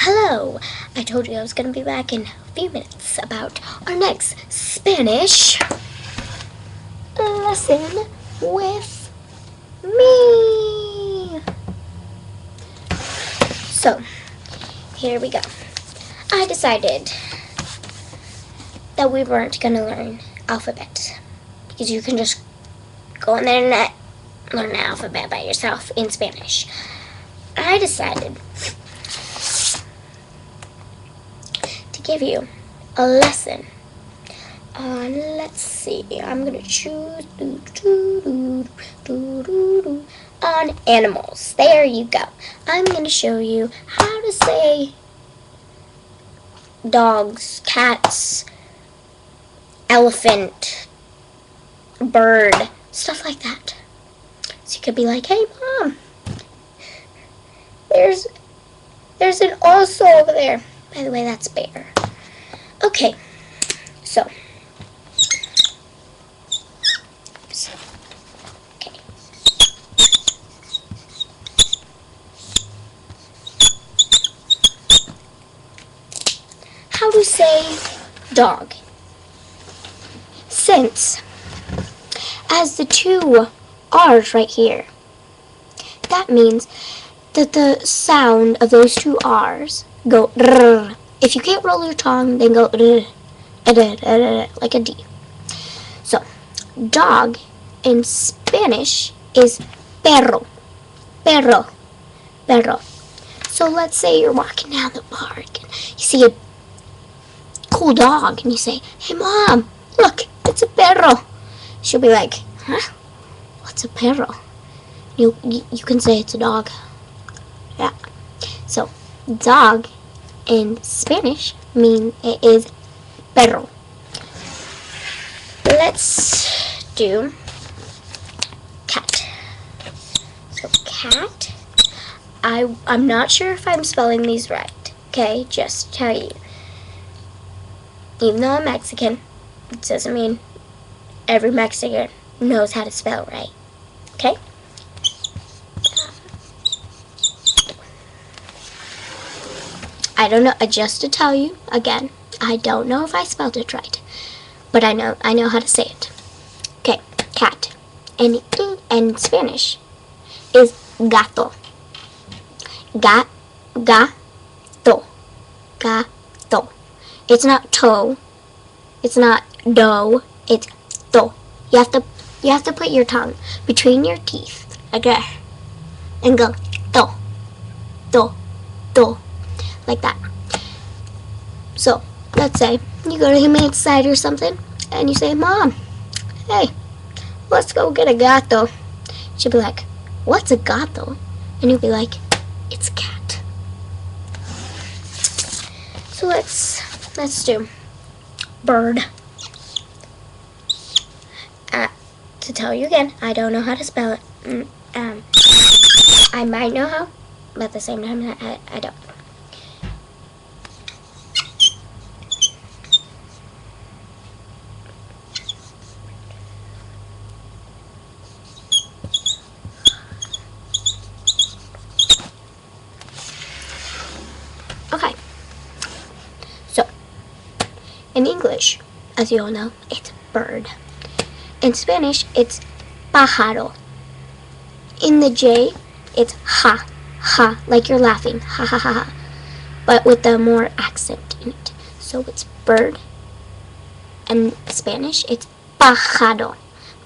Hello! I told you I was going to be back in a few minutes about our next Spanish lesson with me. So, here we go. I decided that we weren't going to learn alphabet because you can just go on the internet, learn the alphabet by yourself in Spanish. I decided to give you a lesson on, let's see, I'm going to choose on animals. There you go. I'm going to show you how to say dogs, cats, elephant, bird, stuff like that. So you could be like, hey Mom, there's an oso over there. By the way, that's bear. Okay, so. Okay. How to say dog. Since, as the two R's right here, that means that the sound of those two R's go rrr. If you can't roll your tongue, then go rrr, like a D. So, dog in Spanish is perro, perro, perro. So let's say you're walking down the park and you see a cool dog and you say, hey Mom, look, it's a perro. She'll be like, huh? What's a perro? You can say it's a dog. Yeah. So, dog in Spanish mean it is perro. Let's do cat. So cat, I'm not sure if I'm spelling these right. Okay, just tell you. Even though I'm Mexican, it doesn't mean every Mexican knows how to spell right. Okay? I don't know, just to tell you, again, I don't know if I spelled it right, but I know how to say it. Okay, cat. And in Spanish is gato. Gato. Gato. It's not toe. It's not do. It's to. You have to put your tongue between your teeth, okay, and go to. Like that. So, let's say you go to Humane Society or something, and you say, Mom, hey, let's go get a gato. She'll be like, what's a gato? And you'll be like, it's a cat. So let's do bird. To tell you again, I don't know how to spell it. I might know how, but at the same time, I don't. Okay, so in English, as you all know, it's bird. In Spanish, it's pájaro. In the J, it's ha, like you're laughing, ha ha ha ha, but with the more accent in it. So it's bird. In Spanish, it's pájaro,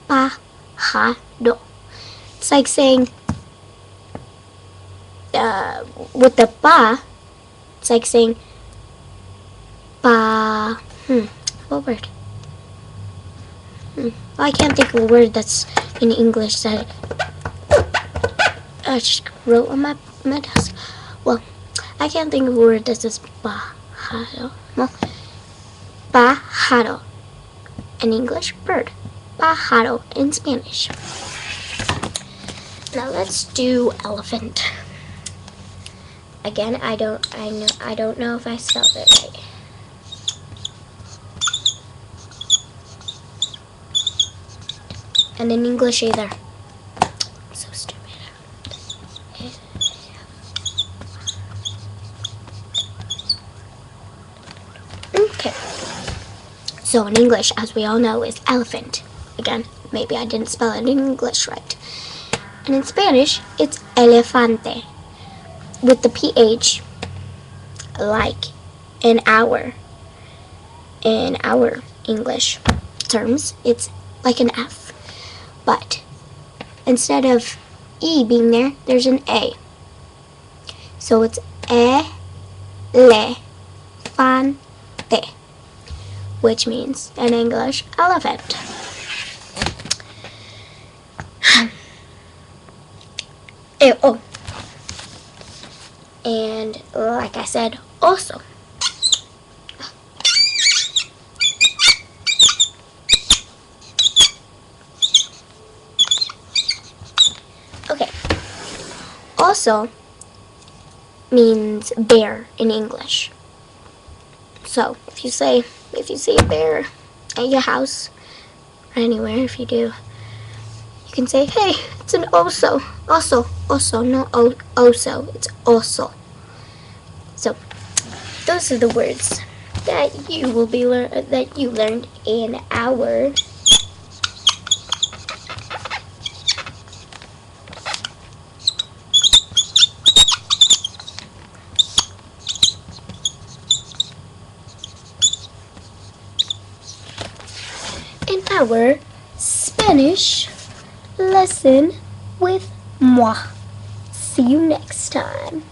pájaro. It's like saying, with the pa, it's like saying pa. What word? I can't think of a word that's in English that I just wrote on my desk. Well, I can't think of a word that says pájaro. Well, pájaro. In English, bird. Pájaro in Spanish. Now let's do elephant. Again, I don't know if I spelled it right. And in English either. So stupid. So in English, as we all know, is elephant. Again, maybe I didn't spell it in English right. And in Spanish, it's elefante. With the PH, like in our English terms, it's like an F. But instead of E being there, there's an A. So it's elefante, which means in English, elephant. Oh, and like I said, also. Okay. Also means bear in English. So if you see a bear at your house or anywhere, if you do, you can say, hey, it's an oso. Oso, not oso, it's oso. So those are the words that you learned in our Spanish lesson with moi. See you next time.